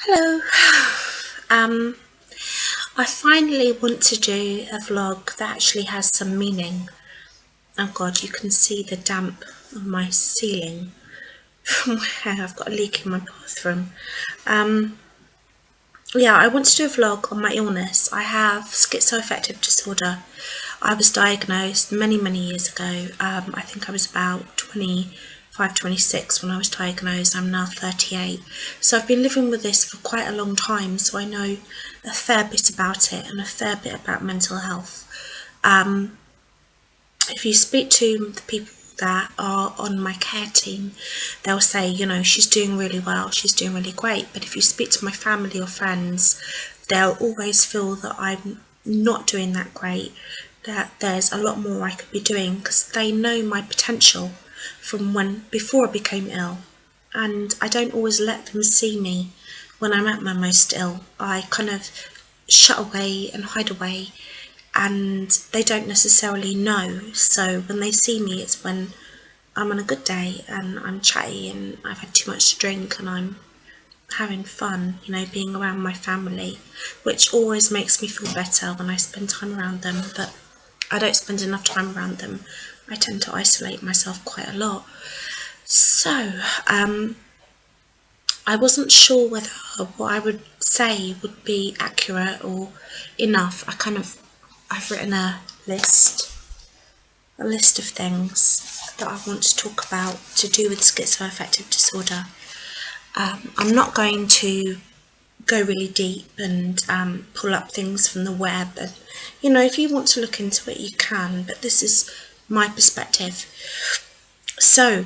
Hello. Um, I finally want to do a vlog that actually has some meaning. Oh God, you can see the damp on my ceiling from where I've got a leak in my bathroom. Um, yeah, I want to do a vlog on my illness. I have schizoaffective disorder. I was diagnosed many, many years ago. I think I was about 25, 26 when I was diagnosed. I'm now 38. So I've been living with this for quite a long time, so I know a fair bit about it and a fair bit about mental health. If you speak to the people that are on my care team, they'll say, she's doing really well, she's doing really great. But if you speak to my family or friends, they'll always feel that I'm not doing that great, that there's a lot more I could be doing, because they know my potential from before I became ill. And I don't always let them see me when I'm at my most ill. I kind of shut away and hide away, and they don't necessarily know. So when they see me, it's when I'm on a good day and I'm chatty and I've had too much to drink and I'm having fun, being around my family, which always makes me feel better when I spend time around them. But I don't spend enough time around them. I tend to isolate myself quite a lot. So I wasn't sure whether what I would say would be accurate or enough. I've written a list of things that I want to talk about to do with schizoaffective disorder. I'm not going to go really deep and pull up things from the web. And, if you want to look into it, you can, but this is my perspective. So,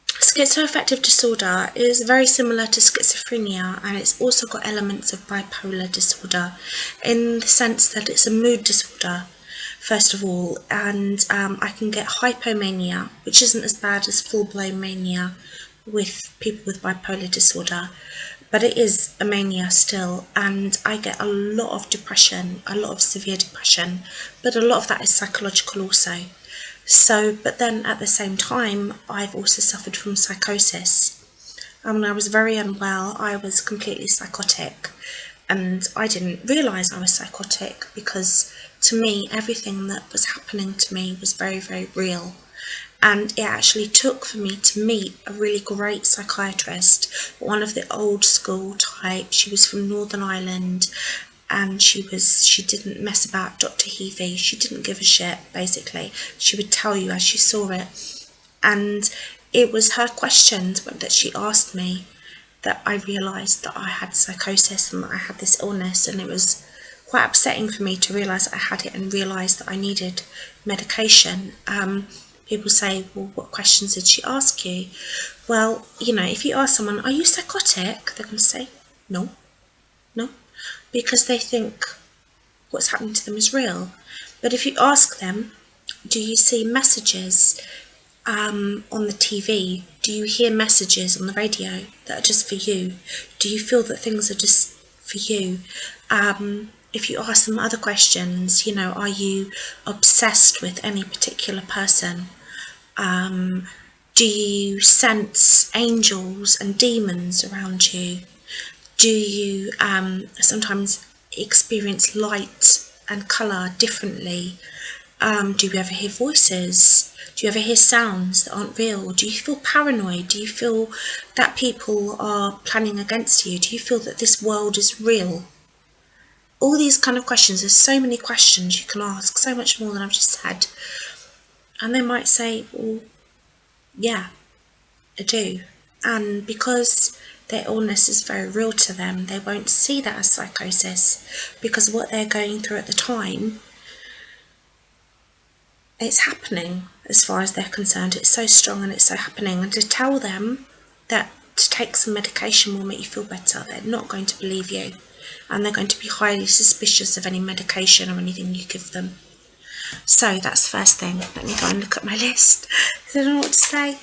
schizoaffective disorder is very similar to schizophrenia, and it's also got elements of bipolar disorder in the sense that it's a mood disorder, first of all, and I can get hypomania, which isn't as bad as full-blown mania with people with bipolar disorder, but it is a mania still, and I get a lot of depression, a lot of severe depression, but a lot of that is psychological also. So, but then at the same time, I've also suffered from psychosis. When I was very unwell, I was completely psychotic, and I didn't realise I was psychotic because to me, everything that was happening to me was very, very real. And it actually took for me to meet a really great psychiatrist, one of the old school type. She was from Northern Ireland, and she didn't mess about Dr. Heavey. She didn't give a shit, basically. She would tell you as she saw it. And it was her questions that she asked me that I realised that I had psychosis and that I had this illness, and it was quite upsetting for me to realise that I had it and realise that I needed medication. People say, well, what questions did she ask you? Well, if you ask someone, are you psychotic? They're going to say, no, because they think what's happening to them is real. But if you ask them, do you see messages on the TV? Do you hear messages on the radio that are just for you? Do you feel that things are just for you? If you ask them other questions, are you obsessed with any particular person? Do you sense angels and demons around you? Do you sometimes experience light and colour differently? Do you ever hear voices? Do you ever hear sounds that aren't real? Do you feel paranoid? Do you feel that people are planning against you? Do you feel that this world is real? All these kind of questions, there's so many questions you can ask, so much more than I've just said. And they might say, well, yeah, I do. And because their illness is very real to them, they won't see that as psychosis, because what they're going through at the time, it's happening as far as they're concerned. It's so strong and it's so happening. And to tell them that to take some medication will make you feel better, they're not going to believe you. And they're going to be highly suspicious of any medication or anything you give them. So that's the first thing. Let me go and look at my list. I don't know what to say.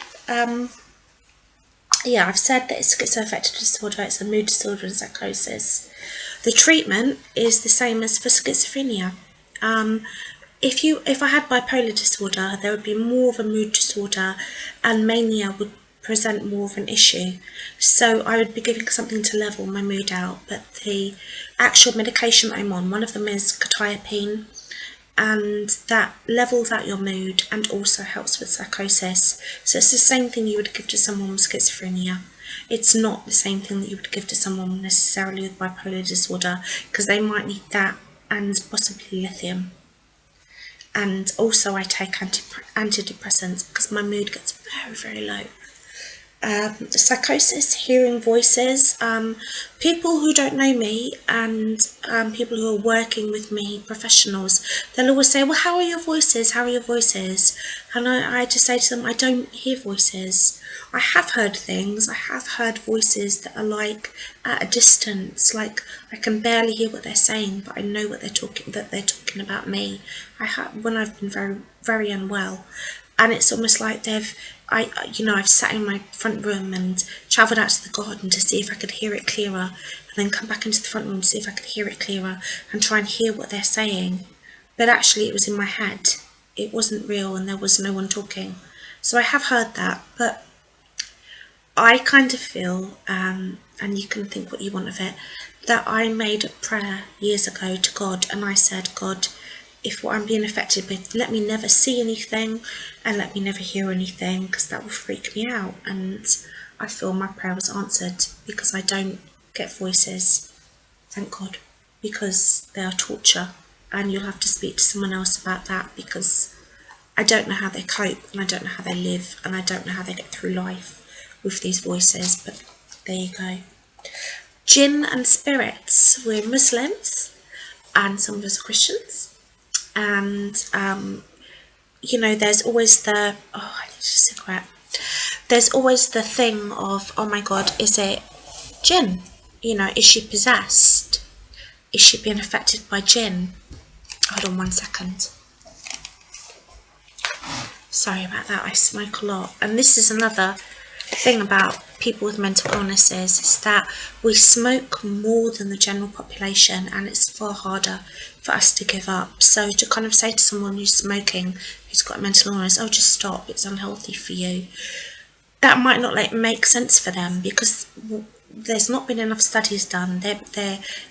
Yeah, I've said that it's schizoaffective disorder, it's a mood disorder and psychosis. The treatment is the same as for schizophrenia. If I had bipolar disorder, there would be more of a mood disorder, and mania would present more of an issue. So I would be giving something to level my mood out, but the actual medication I'm on, one of them is quetiapine, and that levels out your mood and also helps with psychosis. So it's the same thing you would give to someone with schizophrenia. It's not the same thing that you would give to someone necessarily with bipolar disorder, because they might need that and possibly lithium. And also I take antidepressants because my mood gets very, very low. Psychosis, hearing voices, people who don't know me and people who are working with me, professionals, they'll always say, well, how are your voices? How are your voices? And I just say to them, I don't hear voices. I have heard things. I have heard voices that are like at a distance, like I can barely hear what they're saying, but I know what they're talking about me. When I've been very, very unwell. And it's almost like I've sat in my front room and travelled out to the garden to see if I could hear it clearer, and then come back into the front room to see if I could hear it clearer and try and hear what they're saying. But actually it was in my head. It wasn't real and there was no one talking. So I have heard that, but I kind of feel, and you can think what you want of it, that I made a prayer years ago to God, and I said, God, if what I'm being affected with, let me never see anything and let me never hear anything, because that will freak me out. And I feel my prayer was answered because I don't get voices, thank God, because they are torture, and you'll have to speak to someone else about that, because I don't know how they cope and I don't know how they live and I don't know how they get through life with these voices. But there you go. Jinn and spirits. We're Muslims and some of us are Christians. And there's always the I need a cigarette. There's always the thing of, oh my God, is it jinn? Is she possessed? Is she being affected by jinn? Hold on 1 second. Sorry about that, I smoke a lot. And this is another thing about people with mental illnesses, is that we smoke more than the general population, and it's far harder for us to give up. So to kind of say to someone who's smoking, who's got a mental illness, oh, just stop, it's unhealthy for you, that might not make sense for them, because there's not been enough studies done.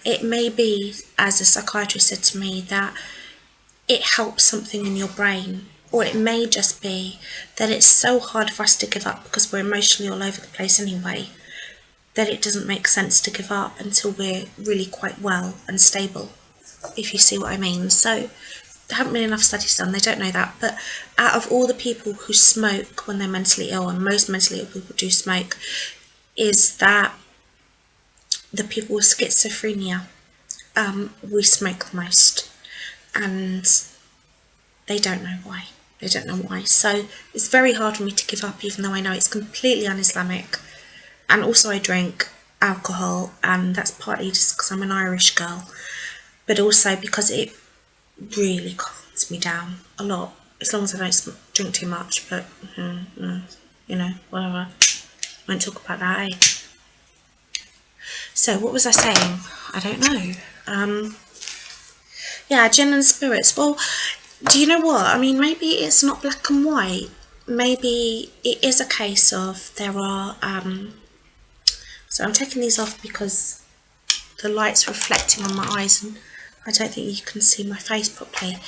It may be, as a psychiatrist said to me, that it helps something in your brain, or it may just be that it's so hard for us to give up because we're emotionally all over the place anyway, that it doesn't make sense to give up until we're really quite well and stable, if you see what I mean. So there haven't been enough studies done, they don't know that. But out of all the people who smoke when they're mentally ill, and most mentally ill people do smoke, is that the people with schizophrenia, we smoke the most, and they don't know why. They don't know why. So it's very hard for me to give up, even though I know it's completely un-Islamic. And also I drink alcohol, and that's partly just because I'm an Irish girl, but also because it really calms me down a lot, as long as I don't drink too much. But whatever, won't talk about that, eh? So what was I saying? I don't know. Yeah, jinn and spirits. Well, do you know what? I mean, maybe it's not black and white. Maybe it is a case of there are so I'm taking these off because the light's reflecting on my eyes and I don't think you can see my face properly.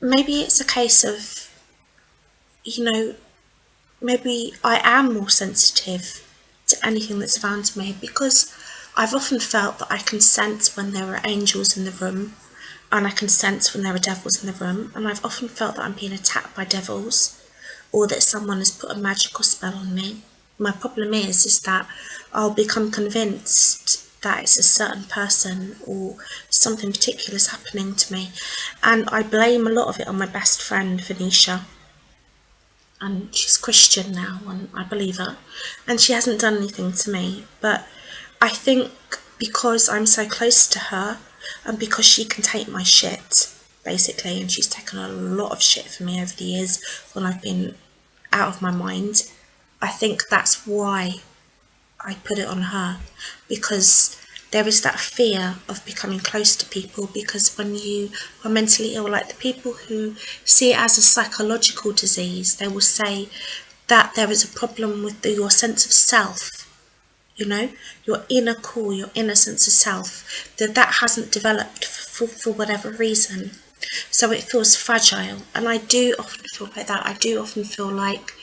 Maybe it's a case of, maybe I am more sensitive to anything that's found me, because I've often felt that I can sense when there are angels in the room, and I can sense when there are devils in the room, and I've often felt that I'm being attacked by devils, or that someone has put a magical spell on me. My problem is that I'll become convinced that it's a certain person or something particular is happening to me, and I blame a lot of it on my best friend Venetia. And she's Christian now, and I believe her, and she hasn't done anything to me, but I think because I'm so close to her, and because she can take my shit, basically, and she's taken a lot of shit from me over the years when I've been out of my mind, I think that's why I put it on her, because there is that fear of becoming close to people, because when you are mentally ill, like the people who see it as a psychological disease, they will say that there is a problem with your sense of self, you know, your inner core, your inner sense of self, that hasn't developed for whatever reason. So it feels fragile, and I do often feel like that. I do often feel like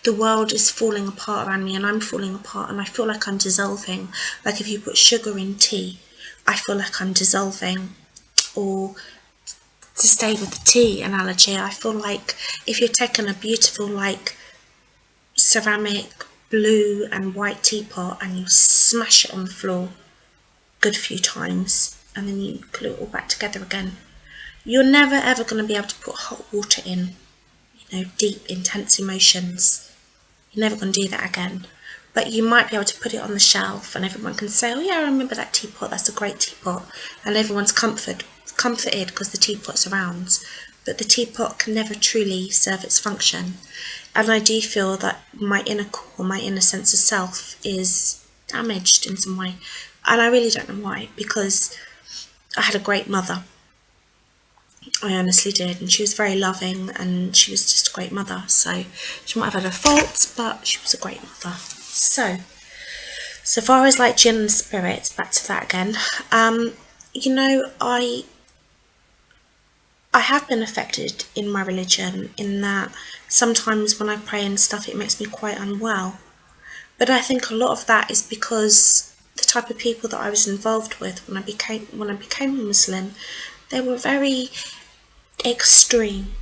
the world is falling apart around me, and I'm falling apart, and I feel like I'm dissolving. Like if you put sugar in tea, I feel like I'm dissolving. Or to stay with the tea analogy, I feel like if you're taking a beautiful like ceramic blue and white teapot and you smash it on the floor good few times and then you glue it all back together again, you're never ever going to be able to put hot water in, you know, deep intense emotions. You're never going to do that again. But you might be able to put it on the shelf and everyone can say, oh yeah, I remember that teapot, that's a great teapot, and everyone's comforted because the teapot's around. But the teapot can never truly serve its function. And I do feel that my inner core, my inner sense of self is damaged in some way. And I really don't know why, because I had a great mother. I honestly did, and she was very loving, and she was just a great mother. So she might have had her faults, but she was a great mother. So far as like gin and spirits, back to that again. You know, I have been affected in my religion in that sometimes when I pray and stuff, it makes me quite unwell. But I think a lot of that is because the type of people that I was involved with when I became a Muslim, they were very extreme,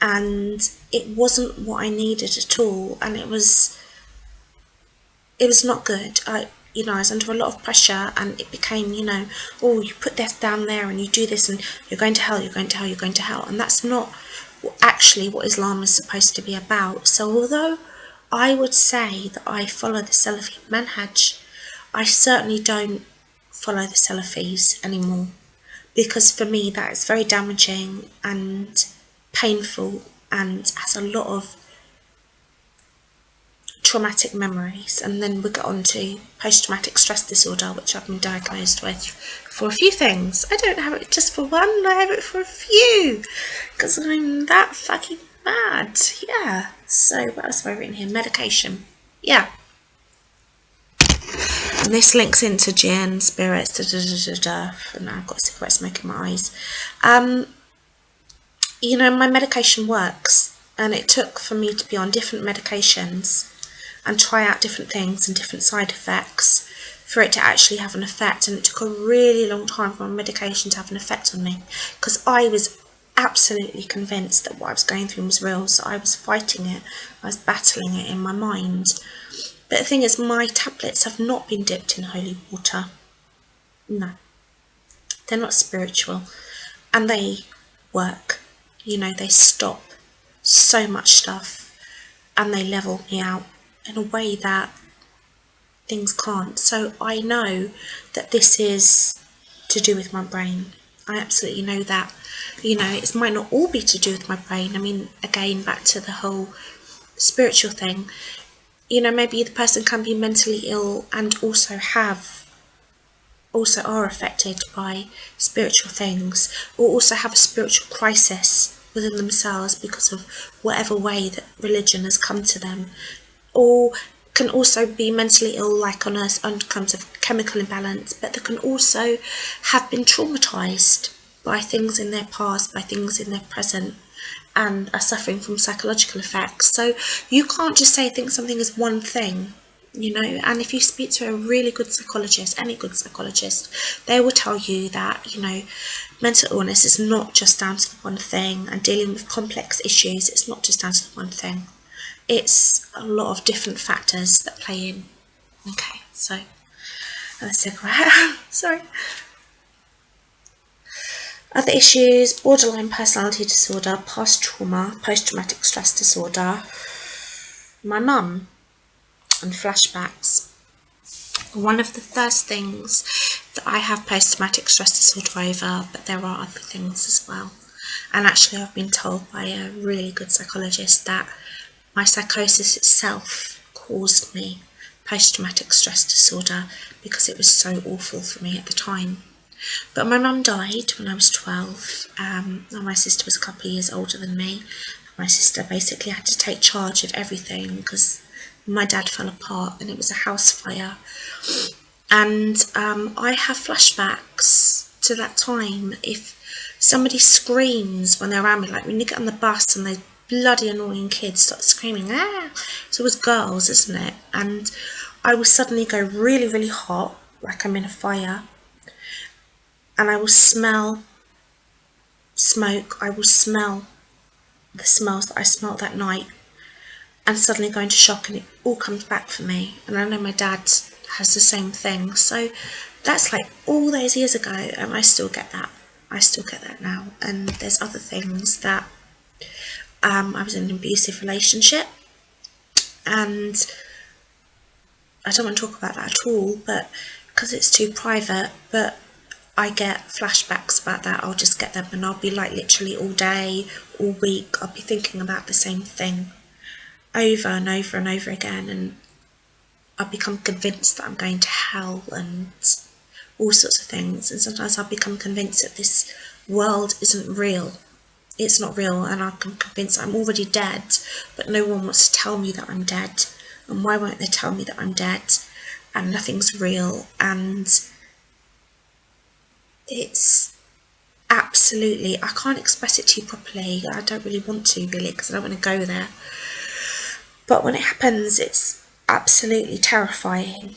and it wasn't what I needed at all, and it was not good. I was under a lot of pressure, and it became, oh, you put this down there and you do this and you're going to hell, you're going to hell, you're going to hell. And that's not actually what Islam is supposed to be about. So although I would say that I follow the Salafi manhaj, I certainly don't follow the Salafis anymore, because for me that is very damaging and painful and has a lot of traumatic memories. And then we get on to post-traumatic stress disorder, which I've been diagnosed with for a few things. I don't have it just for one, I have it for a few, because I'm that fucking mad. Yeah. So what else have I written here? Medication. Yeah. And this links into gin, spirits, and now I've got cigarette smoke in my eyes. My medication works, and it took for me to be on different medications and try out different things and different side effects for it to actually have an effect. And it took a really long time for my medication to have an effect on me, because I was absolutely convinced that what I was going through was real. So I was fighting it, I was battling it in my mind. But the thing is, my tablets have not been dipped in holy water. No, they're not spiritual, and they work. They stop so much stuff, and they level me out in a way that things can't. So I know that this is to do with my brain. I absolutely know that. It might not all be to do with my brain. I mean, again, back to the whole spiritual thing. Maybe the person can be mentally ill and also are affected by spiritual things, or also have a spiritual crisis within themselves because of whatever way that religion has come to them, or can also be mentally ill like on terms of chemical imbalance, but they can also have been traumatized by things in their past, by things in their present, and are suffering from psychological effects. So you can't just think something is one thing. And if you speak to a really good psychologist, any good psychologist, they will tell you that, mental illness is not just down to the one thing, and dealing with complex issues, it's not just down to the one thing. It's a lot of different factors that play in. Okay, so let's take sorry. Other issues: borderline personality disorder, past trauma, post-traumatic stress disorder, my mum, and flashbacks. One of the first things that I have post-traumatic stress disorder over, but there are other things as well. And actually I've been told by a really good psychologist that my psychosis itself caused me post-traumatic stress disorder because it was so awful for me at the time. But my mum died when I was 12, and my sister was a couple of years older than me. my sister basically had to take charge of everything because my dad fell apart and it was a house fire. And I have flashbacks to that time. If somebody screams when they're around me, like when you get on the bus and those bloody annoying kids start screaming, ah! It's always girls, isn't it? And I will suddenly go really, really hot, like I'm in a fire, and I will smell smoke. I will smell the smells that I smelled that night, and suddenly go into shock, and it all comes back for me. And I know my dad has the same thing. So that's like all those years ago, and I still get that. I still get that now. And there's other things that I was in an abusive relationship, and I don't want to talk about that at all, but because it's too private. But I get flashbacks about that. I'll just get them, and I'll be like literally all day, all week, I'll be thinking about the same thing over and over and over again, and I'll become convinced that I'm going to hell and all sorts of things. And sometimes I'll become convinced that this world isn't real. It's not real, and I'm convinced I'm already dead, but no one wants to tell me that I'm dead. And why won't they tell me that I'm dead? And nothing's real, and it's absolutely, I can't express it to you properly. I don't really want to, really, because I don't want to go there. But when it happens, it's absolutely terrifying.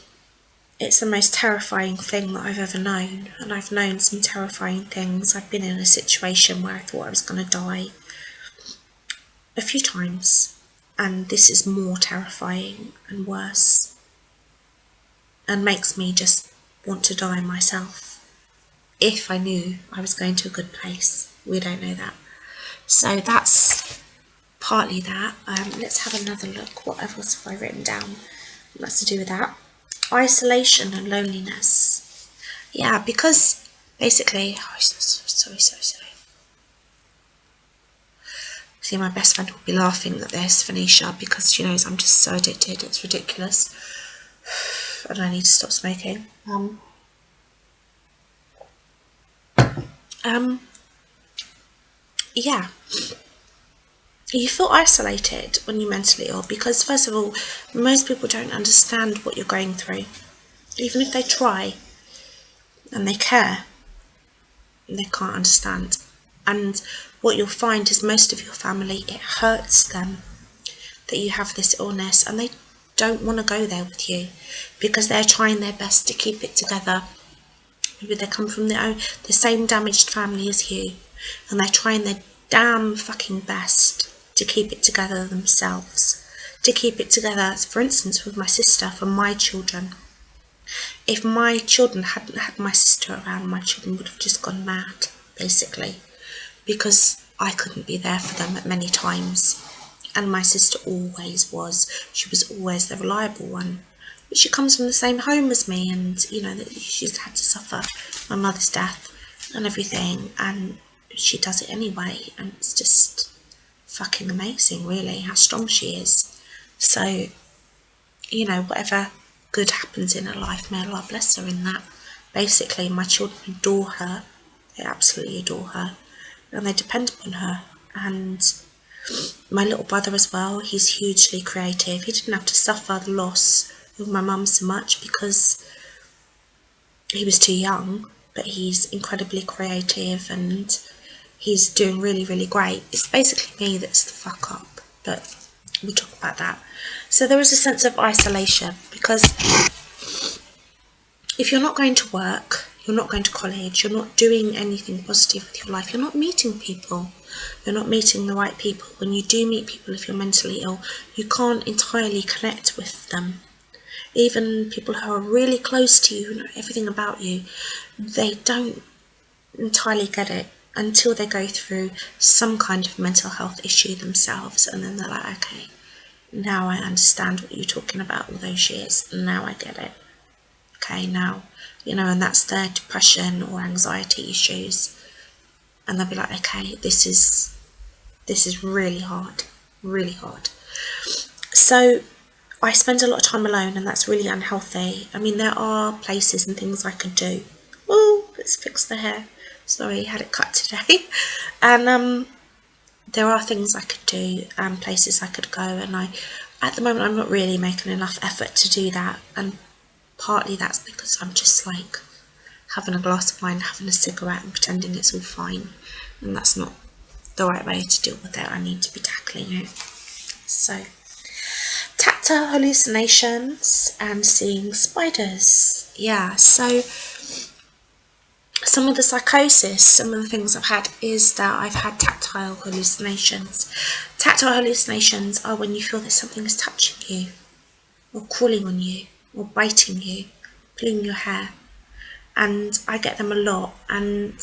It's the most terrifying thing that I've ever known, and I've known some terrifying things. I've been in a situation where I thought I was going to die a few times, and this is more terrifying and worse, and makes me just want to die myself. If I knew I was going to a good place, we don't know that. So that's partly that. Let's have another look. What else have I written down that's to do with that? Isolation and loneliness. Yeah, because basically, sorry. See, my best friend will be laughing at this, Venetia, because she knows I'm just so addicted. It's ridiculous. And I need to stop smoking. Yeah. You feel isolated when you're mentally ill because, first of all, most people don't understand what you're going through. Even if they try and they care, they can't understand. And what you'll find is most of your family, it hurts them that you have this illness, and they don't want to go there with you because they're trying their best to keep it together. Maybe they come from the same damaged family as you, and they're trying their damn fucking best to keep it together themselves. To keep it together, for instance, with my sister, for my children. If my children hadn't had my sister around, my children would have just gone mad, basically, because I couldn't be there for them at many times. And my sister always was. She was always the reliable one. But she comes from the same home as me, and, you know, she's had to suffer my mother's death and everything, and she does it anyway, and it's just fucking amazing, really, how strong she is. So, you know, whatever good happens in her life, may Allah bless her in that. Basically, my children adore her. They absolutely adore her, and they depend upon her. And my little brother as well, he's hugely creative. He didn't have to suffer the loss of my mum so much because he was too young, but he's incredibly creative and he's doing really, really great. It's basically me that's the fuck up, but we'll talk about that. So there is a sense of isolation because if you're not going to work, you're not going to college, you're not doing anything positive with your life, you're not meeting people, you're not meeting the right people. When you do meet people, if you're mentally ill, you can't entirely connect with them. Even people who are really close to you, who know everything about you, they don't entirely get it until they go through some kind of mental health issue themselves, and then they're like, okay, now I understand what you're talking about all those years, and now I get it. Okay, now, you know, and that's their depression or anxiety issues, and they'll be like, okay, this is really hard, really hard. So I spend a lot of time alone, and that's really unhealthy. I mean, there are places and things I could do. Oh, let's fix the hair. Sorry, had it cut today. And there are things I could do and places I could go, and at the moment I'm not really making enough effort to do that, and partly that's because I'm just like having a glass of wine, having a cigarette and pretending it's all fine, and that's not the right way to deal with it. I need to be tackling it. So, tactile hallucinations and seeing spiders. Yeah, so some of the psychosis, some of the things I've had is that I've had tactile hallucinations. Tactile hallucinations are when you feel that something is touching you, or crawling on you, or biting you, pulling your hair. And I get them a lot. And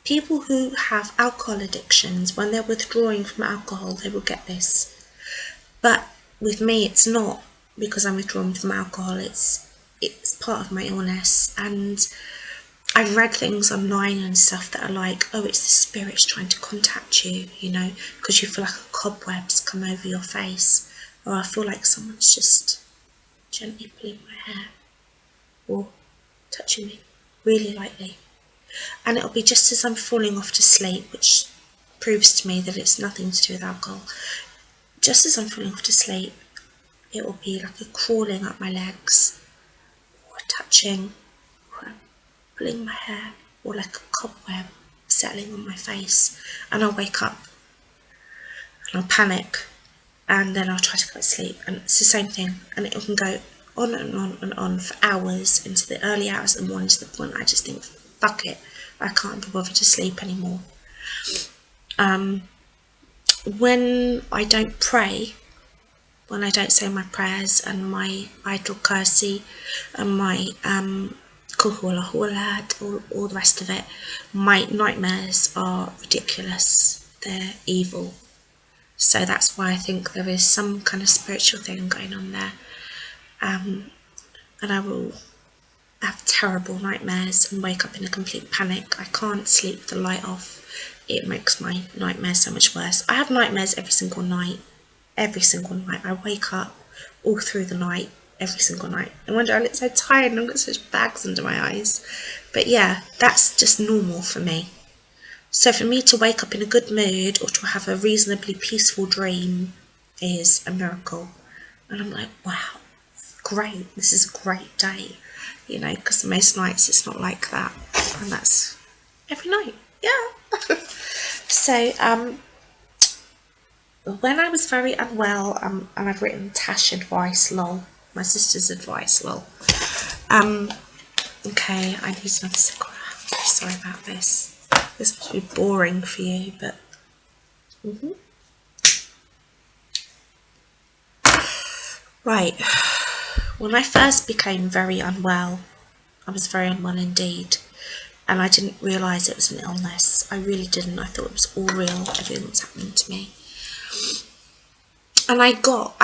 people who have alcohol addictions, when they're withdrawing from alcohol, they will get this. But with me, it's not because I'm withdrawing from alcohol. It's part of my illness. And I've read things online and stuff that are like, oh, it's the spirits trying to contact you, you know, because you feel like a cobweb's come over your face, or I feel like someone's just gently pulling my hair, or touching me really lightly. And it'll be just as I'm falling off to sleep, which proves to me that it's nothing to do with alcohol. Just as I'm falling off to sleep, it will be like a crawling up my legs, or touching, or pulling my hair, or like a cobweb settling on my face. And I'll wake up and I'll panic, and then I'll try to go to sleep, and it's the same thing. And it can go on and on and on for hours, into the early hours of the morning, to the point I just think, fuck it, I can't be bothered to sleep anymore. When I don't pray, when I don't say my prayers and my idle kursi and my kuhula hula, all the rest of it, my nightmares are ridiculous. They're evil. So that's why I think there is some kind of spiritual thing going on there. And I will have terrible nightmares and wake up in a complete panic. I can't sleep with the light off. It makes my nightmares so much worse. I have nightmares every single night. Every single night. I wake up all through the night, every single night. I wonder, I look so tired and I've got such bags under my eyes. But yeah, that's just normal for me. So for me to wake up in a good mood, or to have a reasonably peaceful dream, is a miracle. And I'm like, wow, great, this is a great day. You know, because most nights it's not like that. And that's every night, yeah. So, when I was very unwell, and I've written Tash advice, lol, my sister's advice, lol. Okay, I need another cigarette. I'm sorry about this. This must be boring for you, but Right. When I first became very unwell, I was very unwell indeed, and I didn't realise it was an illness. I really didn't. I thought it was all real, everything that was happening to me. And I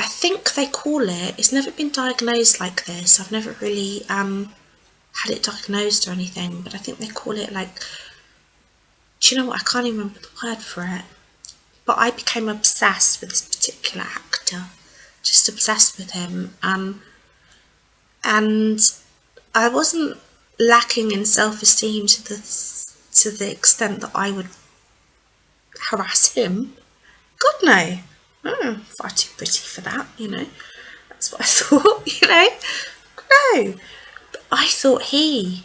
think they call it's never been diagnosed like this. I've never really had it diagnosed or anything, but I think they call it like, do you know what, I can't even remember the word for it. But I became obsessed with this particular actor, just obsessed with him. And I wasn't lacking in self-esteem to the extent that I would harass him. God, no. I'm far too pretty for that, you know. That's what I thought, you know. No. But I thought he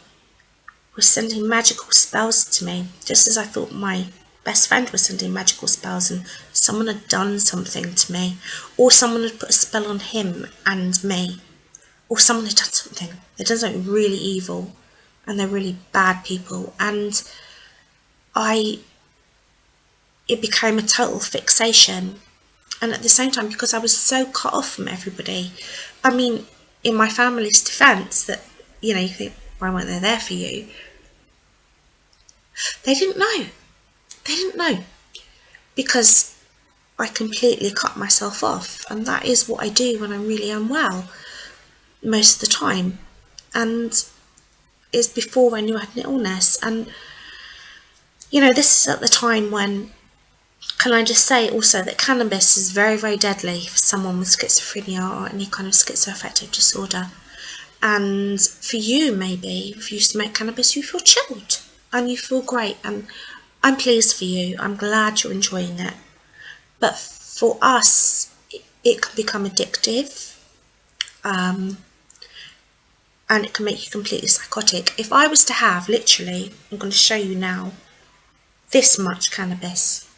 was sending magical spells to me, just as I thought my best friend was sending magical spells, and someone had done something to me, or someone had put a spell on him and me, or someone had done something. They'd done something really evil, and they're really bad people, and it became a total fixation. And at the same time, because I was so cut off from everybody, I mean, in my family's defence, that, you know, you think, why weren't they there for you? They didn't know. They didn't know. Because I completely cut myself off. And that is what I do when I'm really unwell, most of the time. And it's before I knew I had an illness. And, you know, this is at the time when, can I just say also that cannabis is very, very deadly for someone with schizophrenia or any kind of schizoaffective disorder. And for you, maybe, if you smoke cannabis, you feel chilled and you feel great. And I'm pleased for you. I'm glad you're enjoying it. But for us, it can become addictive, and it can make you completely psychotic. If I was to have, literally, I'm going to show you now, this much cannabis,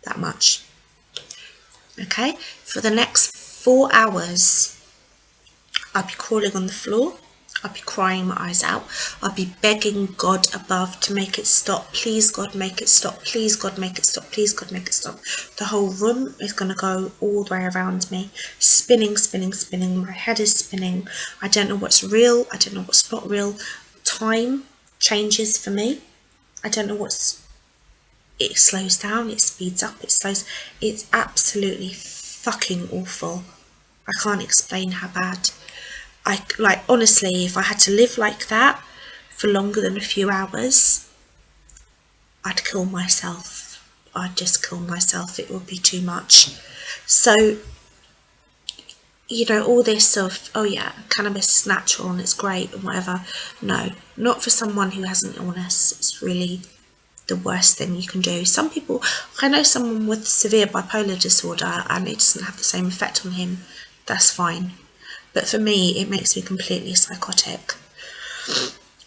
that much, okay, for the next 4 hours, I'd be crawling on the floor, I'd be crying my eyes out, I'd be begging God above to make it stop. Please God, make it stop. Please God, make it stop. Please God, make it stop. The whole room is going to go all the way around me, spinning, spinning, spinning. My head is spinning. I don't know what's real, I don't know what's not real. Time changes for me. I don't know what's, it slows down, it speeds up, it slows. It's absolutely fucking awful. I can't explain how bad. I, like, honestly, if I had to live like that for longer than a few hours, I'd kill myself. I'd just kill myself. It would be too much. So, you know, all this of, oh yeah, cannabis is natural and it's great and whatever. No, not for someone who has an illness. It's really the worst thing you can do. Some people, I know someone with severe bipolar disorder and it doesn't have the same effect on him. That's fine. But for me, it makes me completely psychotic.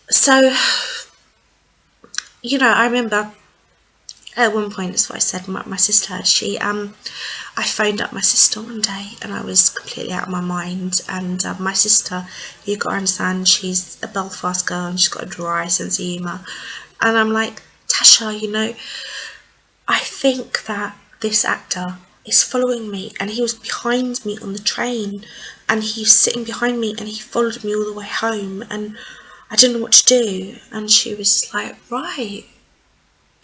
So, you know, I remember at one point, that's what I said, my sister, I phoned up my sister one day and I was completely out of my mind. And my sister, you got to understand, she's a Belfast girl and she's got a dry sense of humour. And I'm like, Tasha, you know, I think that this actor is following me, and he was behind me on the train and he was sitting behind me and he followed me all the way home and I didn't know what to do. And she was like, right,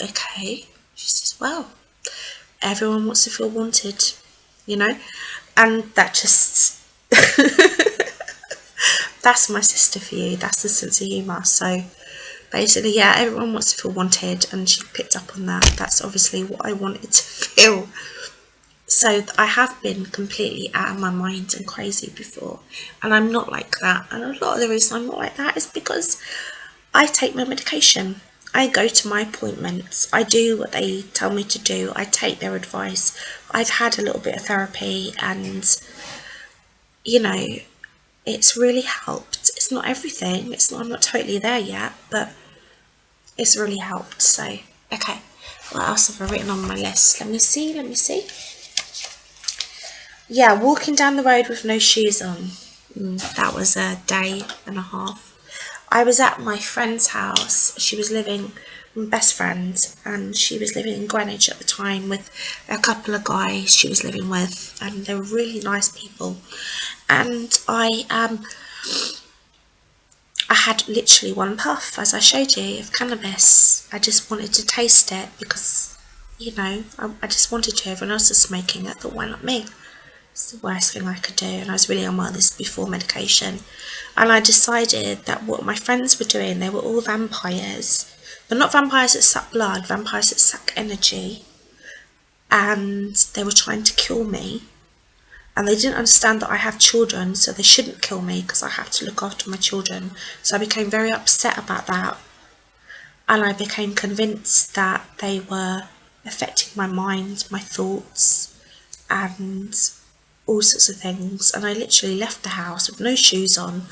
okay. She says, well, everyone wants to feel wanted, you know, and that just that's my sister for you. That's the sense of humour. So basically, yeah, everyone wants to feel wanted, and she picked up on that. That's obviously what I wanted to feel. So I have been completely out of my mind and crazy before, and I'm not like that. And a lot of the reason I'm not like that is because I take my medication. I go to my appointments. I do what they tell me to do. I take their advice. I've had a little bit of therapy, and you know, it's really helped. It's not everything. It's not, I'm not totally there yet, but it's really helped. So, okay. What else have I written on my list? Let me see. Yeah, walking down the road with no shoes on. That was a day and a half. I was at my friend's house. She was living, my best friend, and she was living in Greenwich at the time with a couple of guys she was living with, and they were really nice people. And I had literally one puff, as I showed you, of cannabis. I just wanted to taste it because, you know, I just wanted to. Everyone else was smoking. I thought, why not me? It's the worst thing I could do, and I was really unwell. This before medication, and I decided that what my friends were doing, they were all vampires, but not vampires that suck blood, vampires that suck energy, and they were trying to kill me, and they didn't understand that I have children, so they shouldn't kill me because I have to look after my children. So I became very upset about that, and I became convinced that they were affecting my mind, my thoughts, and all sorts of things. And I literally left the house with no shoes on,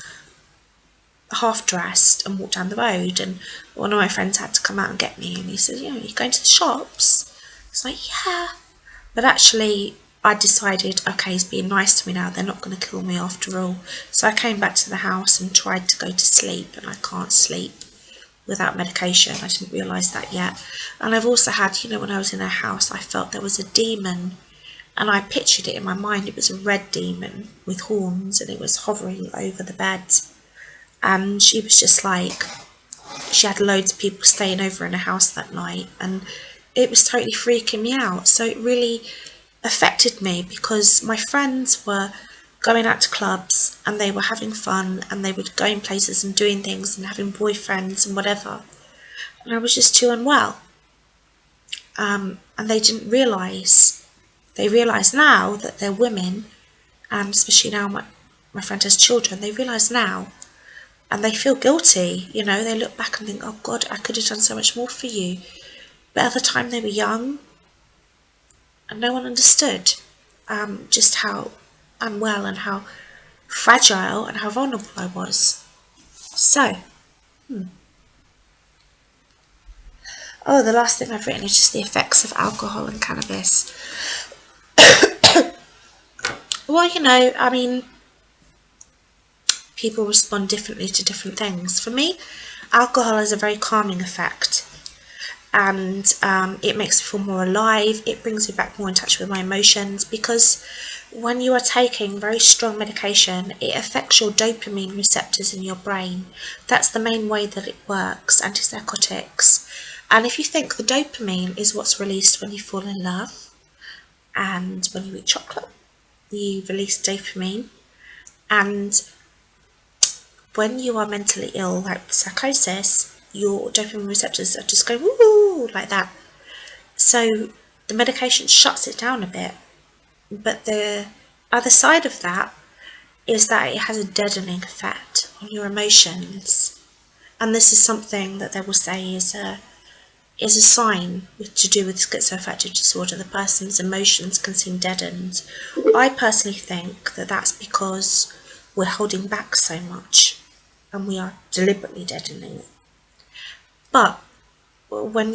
half dressed, and walked down the road. And one of my friends had to come out and get me, and he said, you know, you're going to the shops? I was like, yeah. But actually I decided, okay, he's being nice to me now, they're not going to kill me after all. So I came back to the house and tried to go to sleep, and I can't sleep without medication. I didn't realise that yet. And I've also had, you know, when I was in her house, I felt there was a demon, and I pictured it in my mind. It was a red demon with horns, and it was hovering over the bed. And she was just like, she had loads of people staying over in her house that night, and it was totally freaking me out. So it really affected me because my friends were going out to clubs and they were having fun and they were going places and doing things and having boyfriends and whatever. And I was just too unwell. And they didn't realise. They realise now that they're women, and especially now my friend has children, they realise now and they feel guilty, you know, they look back and think, oh God, I could have done so much more for you. But at the time they were young and no one understood just how unwell and how fragile and how vulnerable I was. So, oh, the last thing I've written is just the effects of alcohol and cannabis. Well, you know, I mean, people respond differently to different things. For me, alcohol has a very calming effect, and it makes me feel more alive. It brings me back more in touch with my emotions, because when you are taking very strong medication, it affects your dopamine receptors in your brain. That's the main way that it works, antipsychotics. And if you think the dopamine is what's released when you fall in love and when you eat chocolate, you release dopamine. And when you are mentally ill, like psychosis, your dopamine receptors are just going woo like that. So the medication shuts it down a bit. But the other side of that is that it has a deadening effect on your emotions. And this is something that they will say is a sign to do with schizoaffective disorder. The person's emotions can seem deadened. I personally think that that's because we're holding back so much and we are deliberately deadening it. But when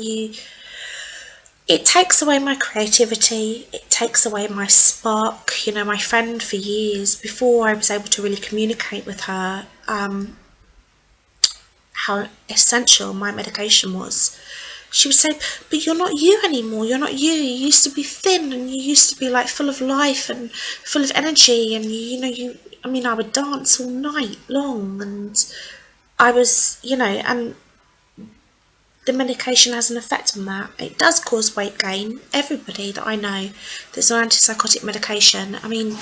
it takes away my creativity, it takes away my spark. You know, my friend for years, before I was able to really communicate with her how essential my medication was, she would say, but you're not you anymore, you're not you. You used to be thin and you used to be like full of life and full of energy, and I mean, I would dance all night long, and I was, you know, and the medication has an effect on that. It does cause weight gain. Everybody that I know that's on antipsychotic medication, I mean,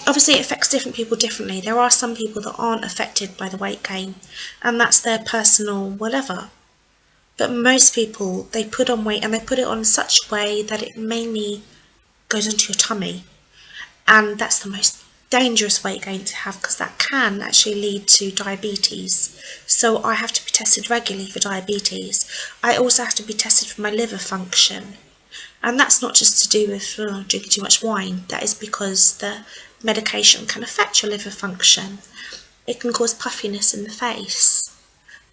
obviously it affects different people differently. There are some people that aren't affected by the weight gain, and that's their personal whatever. But most people, they put on weight and they put it on in such a way that it mainly goes into your tummy. And that's the most dangerous weight gain to have, because that can actually lead to diabetes. So I have to be tested regularly for diabetes. I also have to be tested for my liver function. And that's not just to do with drinking too much wine. That is because the medication can affect your liver function. It can cause puffiness in the face.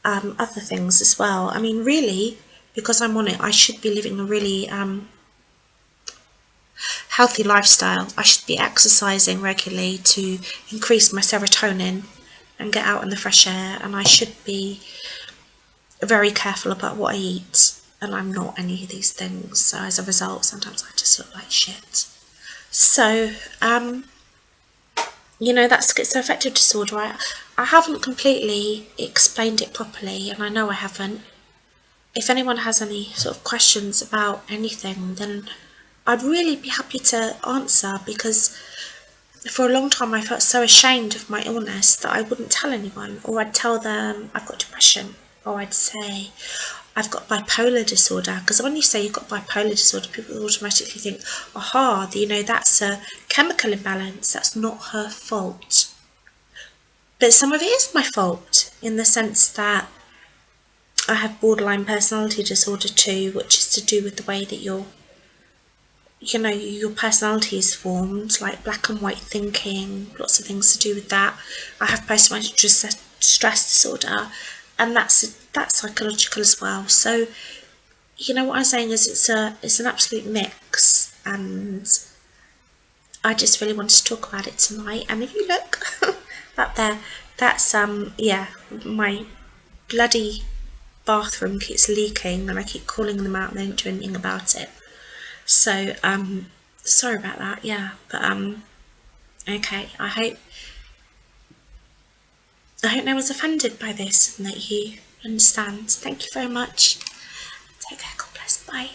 Other things as well. I mean, really, because I'm on it, I should be living a really healthy lifestyle. I should be exercising regularly to increase my serotonin and get out in the fresh air, and I should be very careful about what I eat, and I'm not any of these things. So as a result, sometimes I just look like shit. So you know, that's schizoaffective disorder. I haven't completely explained it properly, and I know I haven't. If anyone has any sort of questions about anything, then I'd really be happy to answer, because for a long time I felt so ashamed of my illness that I wouldn't tell anyone, or I'd tell them I've got depression, or I'd say I've got bipolar disorder, because when you say you've got bipolar disorder, people automatically think, aha, you know, that's a chemical imbalance, that's not her fault. But some of it is my fault, in the sense that I have borderline personality disorder too, which is to do with the way that your personality is formed, like black and white thinking, lots of things to do with that. I have post-traumatic stress disorder, and that's psychological as well. So, you know, what I'm saying is it's an absolute mix, and I just really wanted to talk about it tonight. And if you look up there, that's yeah, my bloody bathroom keeps leaking, and I keep calling them out and they don't do anything about it. So sorry about that. Yeah, but okay, I hope no one's offended by this and that you understand. Thank you very much. Take care. God bless. Bye.